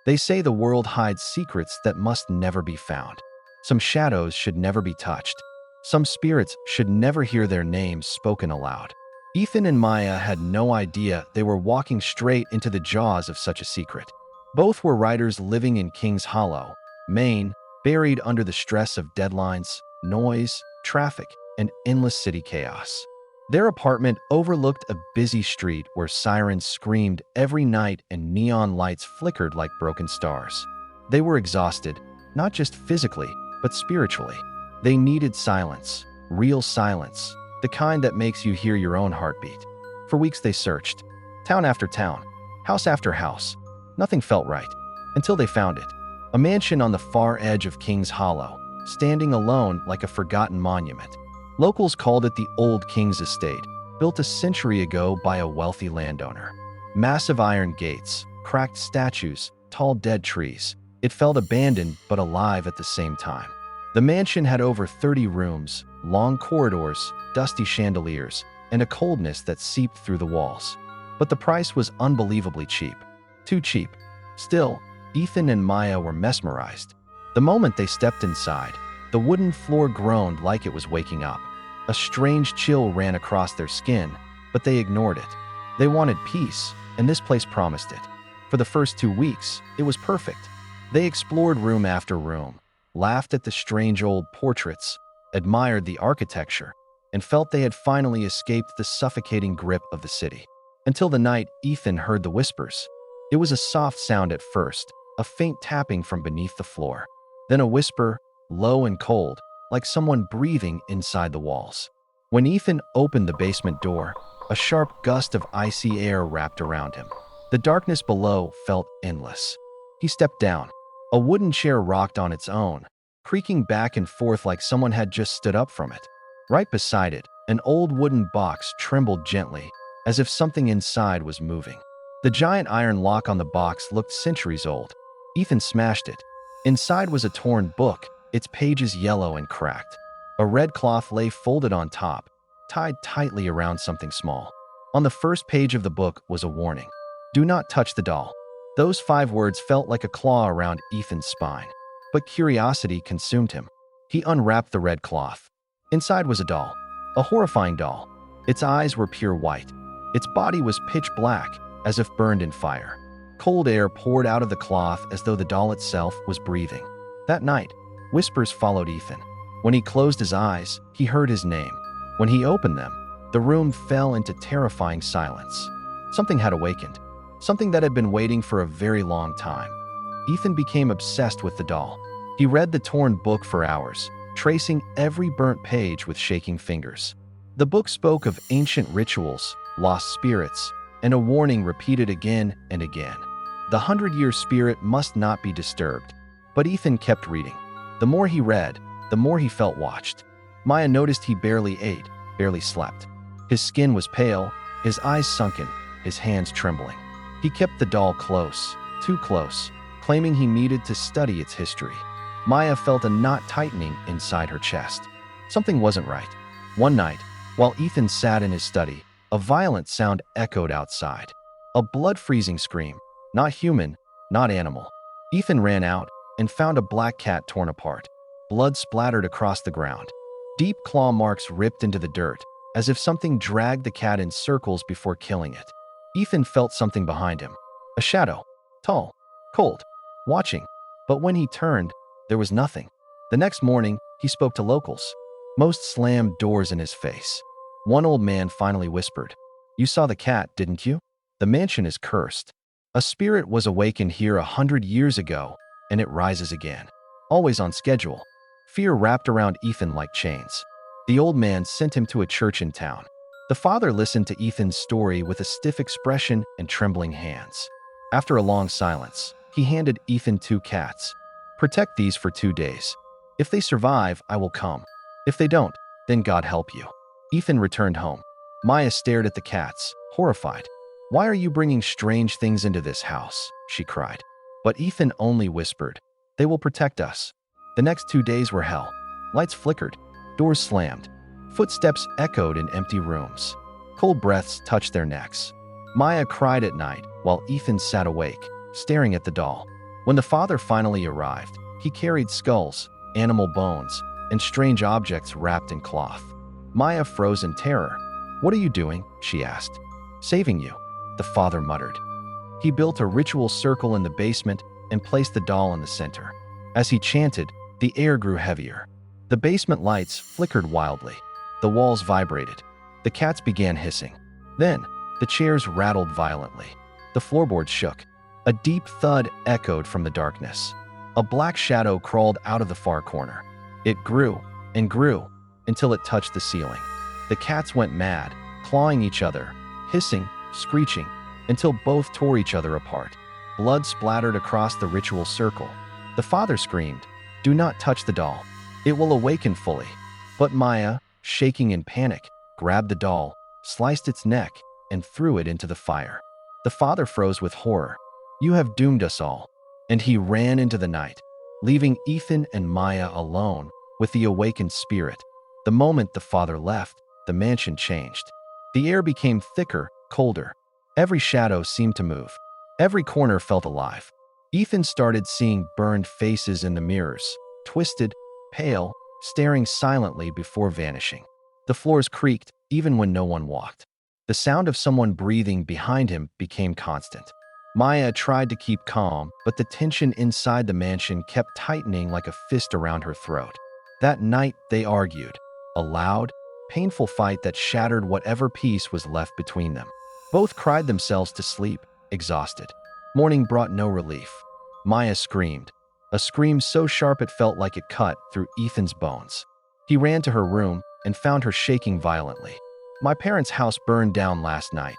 They say the world hides secrets that must never be found. Some shadows should never be touched. Some spirits should never hear their names spoken aloud. Ethan and Maya had no idea they were walking straight into the jaws of such a secret. Both were writers living in Kings Hollow, Maine, buried under the stress of deadlines, noise, traffic, and endless city chaos. Their apartment overlooked a busy street where sirens screamed every night and neon lights flickered like broken stars. They were exhausted, not just physically, but spiritually. They needed silence, real silence, the kind that makes you hear your own heartbeat. For weeks they searched, town after town, house after house. Nothing felt right, until they found it. A mansion on the far edge of Kings Hollow, standing alone like a forgotten monument. Locals called it the Old King's Estate, built a century ago by a wealthy landowner. Massive iron gates, cracked statues, tall dead trees. It felt abandoned but alive at the same time. The mansion had over 30 rooms, long corridors, dusty chandeliers, and a coldness that seeped through the walls. But the price was unbelievably cheap. Too cheap. Still, Ethan and Maya were mesmerized. The moment they stepped inside, the wooden floor groaned like it was waking up. A strange chill ran across their skin, but they ignored it. They wanted peace, and this place promised it. For the first 2 weeks, it was perfect. They explored room after room, laughed at the strange old portraits, admired the architecture, and felt they had finally escaped the suffocating grip of the city. Until the night Ethan heard the whispers. It was a soft sound at first, a faint tapping from beneath the floor. Then a whisper, low and cold, like someone breathing inside the walls. When Ethan opened the basement door, a sharp gust of icy air wrapped around him. The darkness below felt endless. He stepped down. A wooden chair rocked on its own, creaking back and forth like someone had just stood up from it. Right beside it, an old wooden box trembled gently, as if something inside was moving. The giant iron lock on the box looked centuries old. Ethan smashed it. Inside was a torn book, its pages yellow and cracked. A red cloth lay folded on top, tied tightly around something small. On the first page of the book was a warning. Do not touch the doll. Those 5 words felt like a claw around Ethan's spine. But curiosity consumed him. He unwrapped the red cloth. Inside was a doll. A horrifying doll. Its eyes were pure white. Its body was pitch black, as if burned in fire. Cold air poured out of the cloth as though the doll itself was breathing. That night, whispers followed Ethan. When he closed his eyes, he heard his name. When he opened them, the room fell into terrifying silence. Something had awakened. Something that had been waiting for a very long time. Ethan became obsessed with the doll. He read the torn book for hours, tracing every burnt page with shaking fingers. The book spoke of ancient rituals, lost spirits, and a warning repeated again and again. The 100-year spirit must not be disturbed. But Ethan kept reading. The more he read, the more he felt watched. Maya noticed he barely ate, barely slept. His skin was pale, his eyes sunken, his hands trembling. He kept the doll close, too close, claiming he needed to study its history. Maya felt a knot tightening inside her chest. Something wasn't right. One night, while Ethan sat in his study, a violent sound echoed outside. A blood-freezing scream. Not human, not animal. Ethan ran out and found a black cat torn apart. Blood splattered across the ground. Deep claw marks ripped into the dirt, as if something dragged the cat in circles before killing it. Ethan felt something behind him. A shadow. Tall. Cold. Watching. But when he turned, there was nothing. The next morning, he spoke to locals. Most slammed doors in his face. One old man finally whispered, "You saw the cat, didn't you? The mansion is cursed. A spirit was awakened here 100 years ago, and it rises again. Always on schedule." Fear wrapped around Ethan like chains. The old man sent him to a church in town. The father listened to Ethan's story with a stiff expression and trembling hands. After a long silence, he handed Ethan 2 cats. "Protect these for 2 days. If they survive, I will come. If they don't, then God help you." Ethan returned home. Maya stared at the cats, horrified. "Why are you bringing strange things into this house?" she cried. But Ethan only whispered, "They will protect us." The next 2 days were hell. Lights flickered, doors slammed, footsteps echoed in empty rooms. Cold breaths touched their necks. Maya cried at night while Ethan sat awake, staring at the doll. When the father finally arrived, he carried skulls, animal bones, and strange objects wrapped in cloth. Maya froze in terror. "What are you doing?" she asked. "Saving you," the father muttered. He built a ritual circle in the basement and placed the doll in the center. As he chanted, the air grew heavier. The basement lights flickered wildly. The walls vibrated. The cats began hissing. Then, the chairs rattled violently. The floorboards shook. A deep thud echoed from the darkness. A black shadow crawled out of the far corner. It grew and grew until it touched the ceiling. The cats went mad, clawing each other, hissing, screeching, until both tore each other apart. Blood splattered across the ritual circle. The father screamed, "Do not touch the doll. It will awaken fully." But Maya, shaking in panic, grabbed the doll, sliced its neck, and threw it into the fire. The father froze with horror. "You have doomed us all." And he ran into the night, leaving Ethan and Maya alone with the awakened spirit. The moment the father left, the mansion changed. The air became thicker, colder. Every shadow seemed to move. Every corner felt alive. Ethan started seeing burned faces in the mirrors, twisted, pale, staring silently before vanishing. The floors creaked even when no one walked. The sound of someone breathing behind him became constant. Maya tried to keep calm, but the tension inside the mansion kept tightening like a fist around her throat. That night, they argued, a loud, painful fight that shattered whatever peace was left between them. Both cried themselves to sleep, exhausted. Morning brought no relief. Maya screamed, a scream so sharp it felt like it cut through Ethan's bones. He ran to her room and found her shaking violently. "My parents' house burned down last night.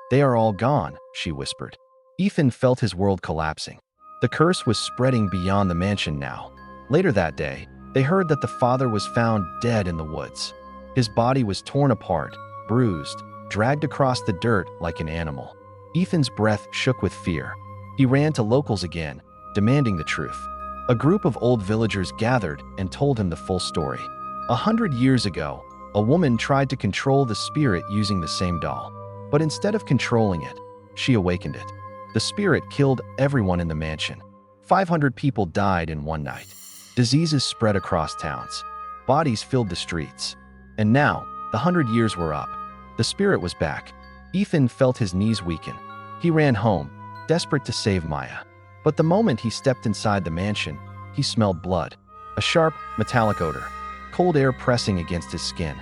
They are all gone," she whispered. Ethan felt his world collapsing. The curse was spreading beyond the mansion now. Later that day, they heard that the father was found dead in the woods. His body was torn apart, bruised, dragged across the dirt like an animal. Ethan's breath shook with fear. He ran to locals again, demanding the truth. A group of old villagers gathered and told him the full story. 100 years ago, a woman tried to control the spirit using the same doll. But instead of controlling it, she awakened it. The spirit killed everyone in the mansion. 500 people died in one night. Diseases spread across towns. Bodies filled the streets. And now, the 100 years were up. The spirit was back. Ethan felt his knees weaken. He ran home, desperate to save Maya. But the moment he stepped inside the mansion, he smelled blood. A sharp, metallic odor. Cold air pressing against his skin.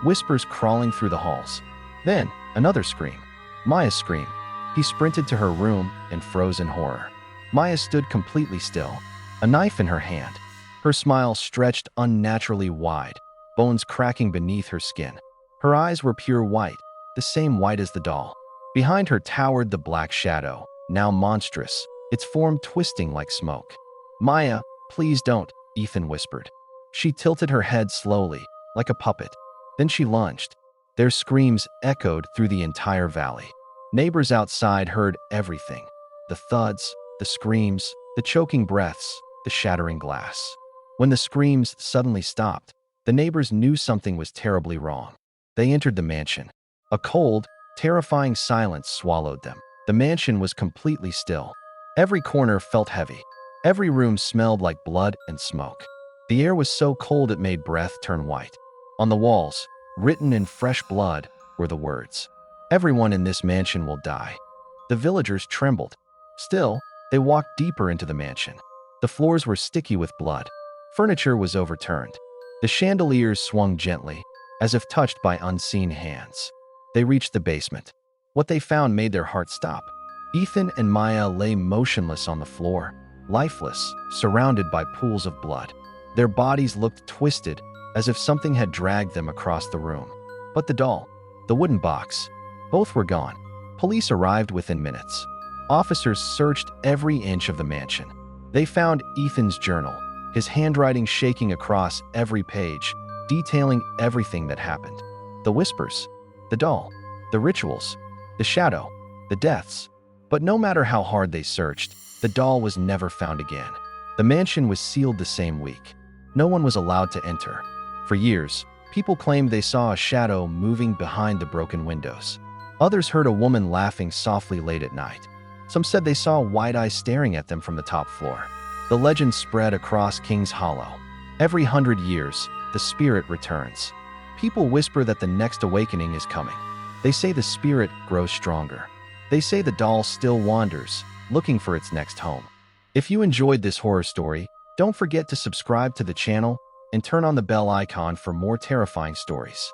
Whispers crawling through the halls. Then, another scream. Maya's scream. He sprinted to her room and froze in horror. Maya stood completely still, a knife in her hand. Her smile stretched unnaturally wide, bones cracking beneath her skin. Her eyes were pure white, the same white as the doll. Behind her towered the black shadow, now monstrous, its form twisting like smoke. "Maya, please don't," Ethan whispered. She tilted her head slowly, like a puppet. Then she lunged. Their screams echoed through the entire valley. Neighbors outside heard everything. The thuds, the screams, the choking breaths, the shattering glass. When the screams suddenly stopped, the neighbors knew something was terribly wrong. They entered the mansion. A cold, terrifying silence swallowed them. The mansion was completely still. Every corner felt heavy. Every room smelled like blood and smoke. The air was so cold it made breath turn white. On the walls, written in fresh blood, were the words, "Everyone in this mansion will die." The villagers trembled. Still, they walked deeper into the mansion. The floors were sticky with blood. Furniture was overturned. The chandeliers swung gently, as if touched by unseen hands. They reached the basement. What they found made their hearts stop. Ethan and Maya lay motionless on the floor, lifeless, surrounded by pools of blood. Their bodies looked twisted, as if something had dragged them across the room. But the doll, the wooden box, both were gone. Police arrived within minutes. Officers searched every inch of the mansion. They found Ethan's journal, his handwriting shaking across every page, detailing everything that happened. The whispers, the doll, the rituals, the shadow, the deaths. But no matter how hard they searched, the doll was never found again. The mansion was sealed the same week. No one was allowed to enter. For years, people claimed they saw a shadow moving behind the broken windows. Others heard a woman laughing softly late at night. Some said they saw white eyes staring at them from the top floor. The legend spread across King's Hollow. Every 100 years, the spirit returns. People whisper that the next awakening is coming. They say the spirit grows stronger. They say the doll still wanders, looking for its next home. If you enjoyed this horror story, don't forget to subscribe to the channel and turn on the bell icon for more terrifying stories.